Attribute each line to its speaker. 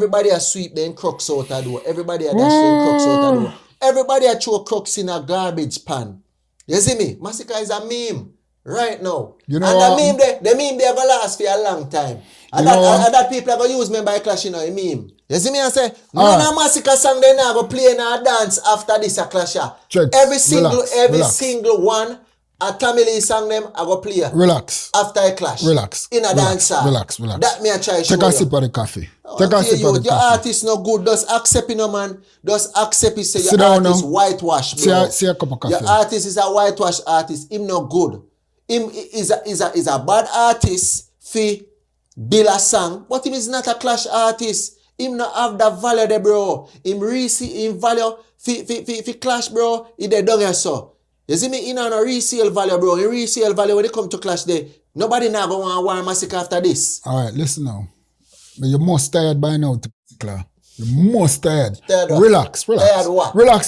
Speaker 1: everybody a sweep them Crocs out the door. Everybody a dash them Crocs out the door. Everybody a throw Crocs in a garbage pan. You see me? Masika is a meme right now.
Speaker 2: You know
Speaker 1: and the meme they gonna last for a long time. And that people are gonna use me by clash, you know, a meme. You see me? I say, none of Masika song they now go play in a dance after this a clash. Every single one, a Tamil song them I go play.
Speaker 2: Relax.
Speaker 1: After a clash.
Speaker 2: Relax.
Speaker 1: In a dance.
Speaker 2: Relax.
Speaker 1: That me I try to show you.
Speaker 2: Take a sip of the coffee. Take a sip of the coffee.
Speaker 1: Your artist no good. Just accept it, no man. Just accept it. Say
Speaker 2: Sit
Speaker 1: your
Speaker 2: down
Speaker 1: artist
Speaker 2: now.
Speaker 1: whitewash, bro.
Speaker 2: See a cup of coffee.
Speaker 1: Your artist is a whitewash artist. Him no good. Him is a bad artist for build a song, but him is not a clash artist. Him not have that value there, bro. Him value for clash, bro. He dey done here, so. You see me? He no resale value, bro. He resale value when they come to clash there. Nobody now go want war Masika after this.
Speaker 2: All right, listen now. But you're most tired by now, You're most tired.
Speaker 1: Tired what?
Speaker 2: Relax.
Speaker 1: Tired what?
Speaker 2: Relax.